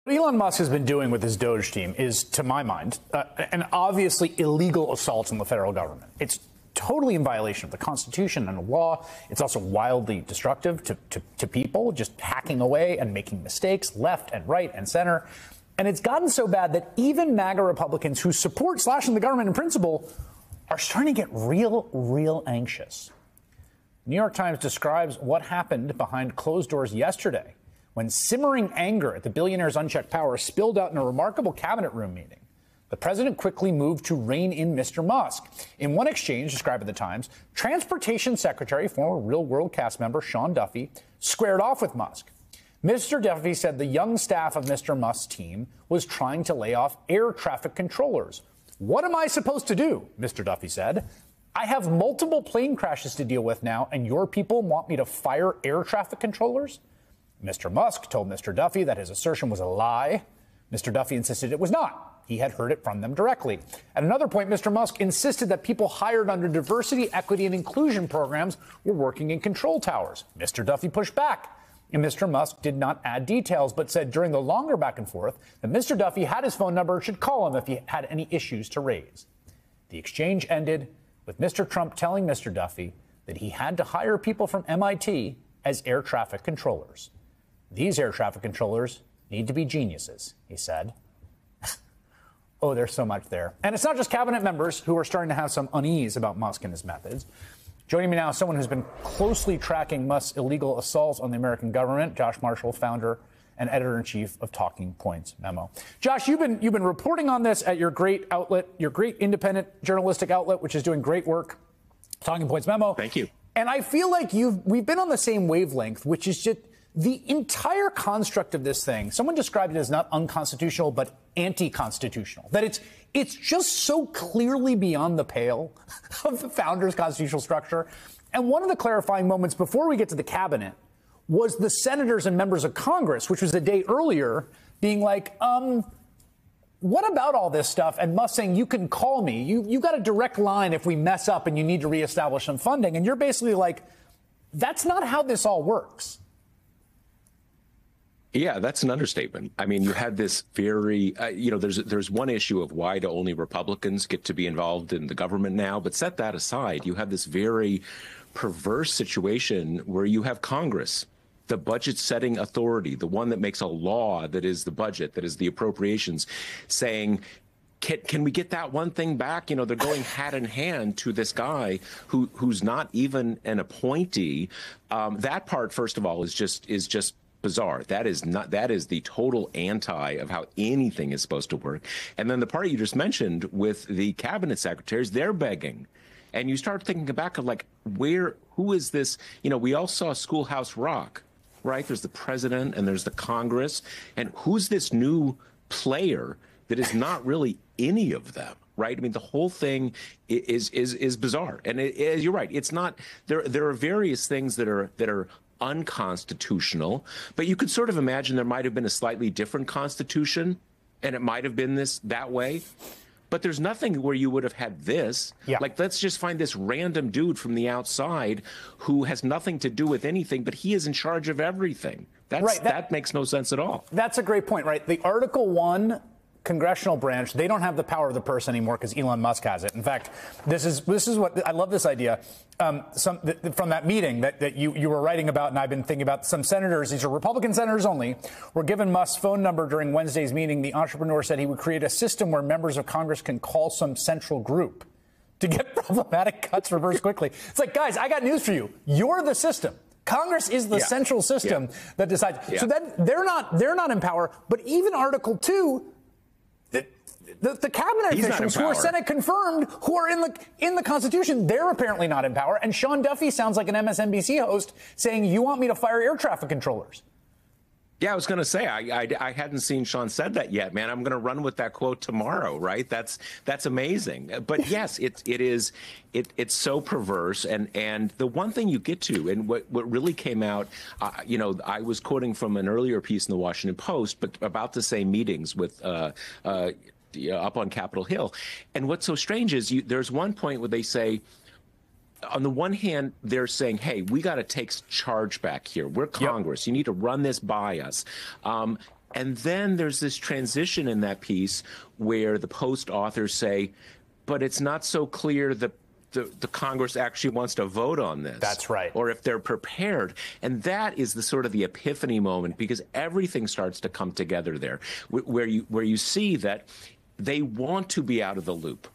What Elon Musk has been doing with his Doge team is, to my mind, an obviously illegal assault on the federal government. It's totally in violation of the Constitution and the law. It's also wildly destructive to people, just hacking away and making mistakes left and right and center. And it's gotten so bad that even MAGA Republicans who support slashing the government in principle are starting to get real anxious. The New York Times describes what happened behind closed doors yesterday when simmering anger at the billionaire's unchecked power spilled out in a remarkable cabinet room meeting. The president quickly moved to rein in Mr. Musk. In one exchange described in the Times, Transportation Secretary, former Real World cast member Sean Duffy, squared off with Musk. Mr. Duffy said the young staff of Mr. Musk's team was trying to lay off air traffic controllers. What am I supposed to do? Mr. Duffy said. I have multiple plane crashes to deal with now, and your people want me to fire air traffic controllers? Mr. Musk told Mr. Duffy that his assertion was a lie. Mr. Duffy insisted it was not. He had heard it from them directly. At another point, Mr. Musk insisted that people hired under diversity, equity, and inclusion programs were working in control towers. Mr. Duffy pushed back, and Mr. Musk did not add details, but said during the longer back and forth that Mr. Duffy had his phone number and should call him if he had any issues to raise. The exchange ended with Mr. Trump telling Mr. Duffy that he had to hire people from MIT as air traffic controllers. These air traffic controllers need to be geniuses, he said. Oh, there's so much there. And it's not just cabinet members who are starting to have some unease about Musk and his methods. Joining me now is someone who's been closely tracking Musk's illegal assaults on the American government, Josh Marshall, founder and editor-in-chief of Talking Points Memo. Josh, you've been reporting on this at your great outlet, your great independent journalistic outlet, which is doing great work, Talking Points Memo. Thank you. And I feel like we've been on the same wavelength, which is just the entire construct of this thing. Someone described it as not unconstitutional, but anti-constitutional. That it's just so clearly beyond the pale of the founder's constitutional structure. And one of the clarifying moments before we get to the cabinet was the senators and members of Congress, which was a day earlier, being like, what about all this stuff? And Musk saying, you can call me. You got a direct line if we mess up and you need to reestablish some funding. And you're basically like, that's not how this all works. Yeah, that's an understatement. I mean, you had this very, there's one issue of why do only Republicans get to be involved in the government now? But set that aside, you have this very perverse situation where you have Congress, the budget setting authority, the one that makes a law that is the budget, that is the appropriations, saying, can we get that one thing back? You know, they're going hat in hand to this guy who's not even an appointee. That part, first of all, is just bizarre. That is the total anti of how anything is supposed to work. And then the part you just mentioned with the cabinet secretaries, they're begging. And you start thinking back of like, who is this? You know, we all saw Schoolhouse Rock, right? There's the president and there's the Congress. And who's this new player that is not really any of them? Right. I mean, the whole thing is bizarre. And you're right. It's not. There are various things that are unconstitutional, but you could sort of imagine there might have been a slightly different constitution and it might have been that way. But there's nothing where you would have had this. Yeah. Like, let's just find this random dude from the outside who has nothing to do with anything, but he is in charge of everything. That makes no sense at all. That's a great point, right? The Article 1 congressional branch, they don't have the power of the purse anymore because Elon Musk has it. In fact, this is what I love this idea. From that meeting that you were writing about, and I've been thinking about, some senators, these are Republican senators only, were given Musk's phone number during Wednesday's meeting. The entrepreneur said he would create a system where members of Congress can call some central group to get problematic cuts reversed quickly. It's like, guys, I got news for you. You're the system. Congress is the central system that decides. Yeah. So then they're not in power. But even Article 2. The cabinet officials who are Senate confirmed, who are in the Constitution, they're apparently not in power. And Sean Duffy sounds like an MSNBC host saying, you want me to fire air traffic controllers. Yeah, I was going to say, I hadn't seen Sean said that yet, man. I'm going to run with that quote tomorrow, right? That's amazing. But yes, it's so perverse. And the one thing you get to, and what really came out, I was quoting from an earlier piece in the Washington Post, but about the same meetings with up on Capitol Hill. And what's so strange is there's one point where they say, on the one hand, they're saying, hey, we got to take charge back here. We're Congress. Yep. You need to run this by us. And then there's this transition in that piece where the Post authors say, but it's not so clear that the Congress actually wants to vote on this. That's right. Or if they're prepared. And that is the sort of the epiphany moment, because everything starts to come together there, where you see that they want to be out of the loop.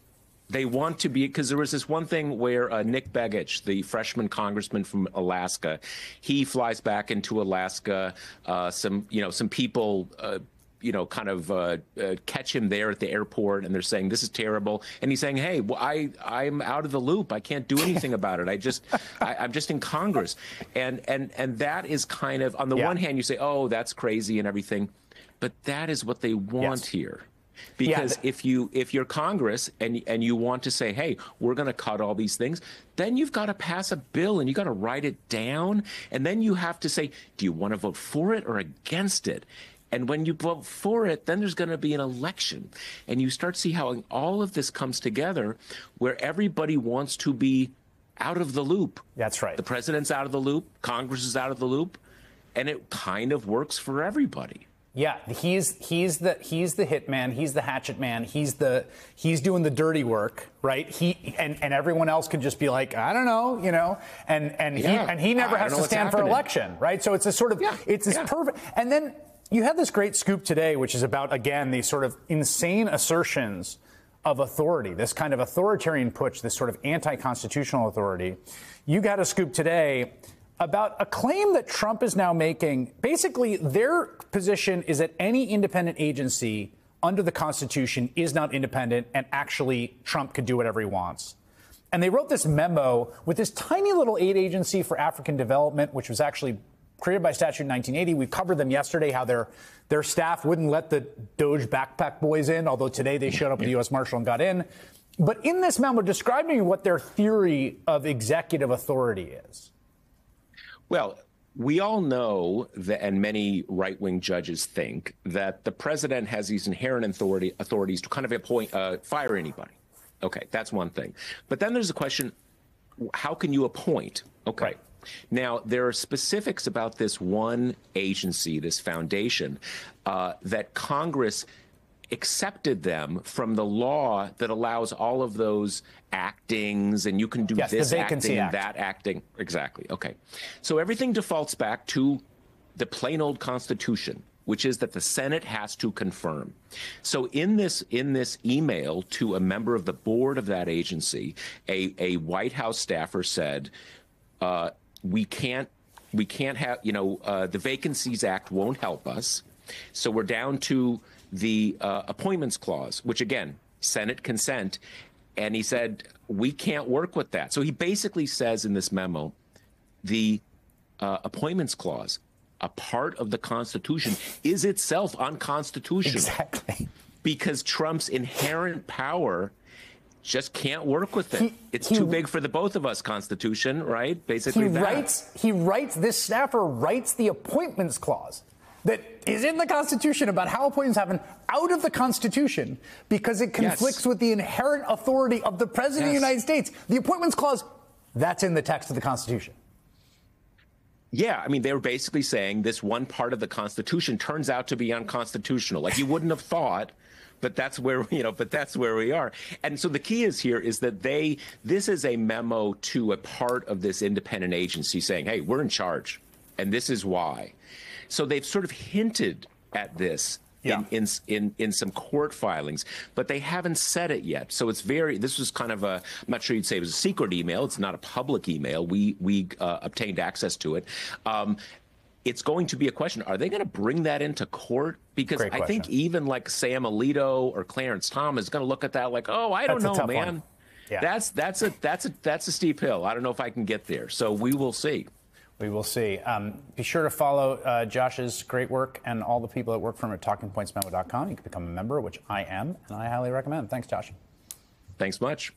They want to be, because there was this one thing where Nick Begich, the freshman congressman from Alaska, he flies back into Alaska. Some people kind of catch him there at the airport, and they're saying, this is terrible. And he's saying, hey, well, I'm out of the loop. I can't do anything about it. I'm just in Congress. And that is kind of, on the one hand, you say, oh, that's crazy and everything. But that is what they want here. Because if you're Congress and you want to say, hey, we're going to cut all these things, then you've got to pass a bill and you got to write it down. And then you have to say, do you want to vote for it or against it? And when you vote for it, then there's going to be an election. And you start to see how all of this comes together, where everybody wants to be out of the loop. That's right. The president's out of the loop. Congress is out of the loop. And it kind of works for everybody. Yeah, he's the hit man. He's the hatchet man. He's doing the dirty work, right? And everyone else can just be like, I don't know, and he never has to stand for election, right? So it's a sort of it's this perfect. And then you had this great scoop today, which is about, again, these sort of insane assertions of authority, this kind of authoritarian push, this sort of anti-constitutional authority. You got a scoop today about a claim that Trump is now making. Basically, their position is that any independent agency under the Constitution is not independent, and actually Trump could do whatever he wants. And they wrote this memo with this tiny little aid agency for African development, which was actually created by statute in 1980. We covered them yesterday, how their staff wouldn't let the Doge backpack boys in, although today they showed up at the U.S. Marshal and got in. But in this memo, describing what their theory of executive authority is. Well, we all know that, and many right-wing judges think, that the president has these inherent authorities to kind of fire anybody. Okay, that's one thing. But then there's a question, how can you appoint? Okay. Right. Now, there are specifics about this one agency, this foundation, that Congress accepted them from the law that allows all of those actings, and you can do this acting, that acting. Exactly. Okay. So everything defaults back to the plain old Constitution, which is that the Senate has to confirm. So in this email to a member of the board of that agency, a White House staffer said, we can't have, the Vacancies Act won't help us. So we're down to the appointments clause, which, again, Senate consent. And he said, we can't work with that. So he basically says in this memo, the appointments clause, a part of the Constitution, is itself unconstitutional. Exactly. Because Trump's inherent power just can't work with it. It's too big for the both of us Constitution, right? Basically, this staffer writes the appointments clause that is in the Constitution about how appointments happen out of the Constitution because it conflicts with the inherent authority of the President of the United States. The appointments clause, that's in the text of the Constitution. Yeah, I mean, they were basically saying this one part of the Constitution turns out to be unconstitutional. Like, you wouldn't have thought, but that's where, that's where we are. And so the key is that this is a memo to a part of this independent agency saying, hey, we're in charge, and this is why. So they've sort of hinted at this in some court filings, but they haven't said it yet. So this was kind of I'm not sure you'd say it was a secret email. It's not a public email. We obtained access to it. It's going to be a question. Are they going to bring that into court? Because I think even like Sam Alito or Clarence Thomas is going to look at that like, oh, I don't know, man. Yeah. That's a steep hill. I don't know if I can get there. So we will see. We will see. Be sure to follow Josh's great work and all the people that work for him at TalkingPointsMemo.com. You can become a member, which I am, and I highly recommend. Thanks, Josh. Thanks much.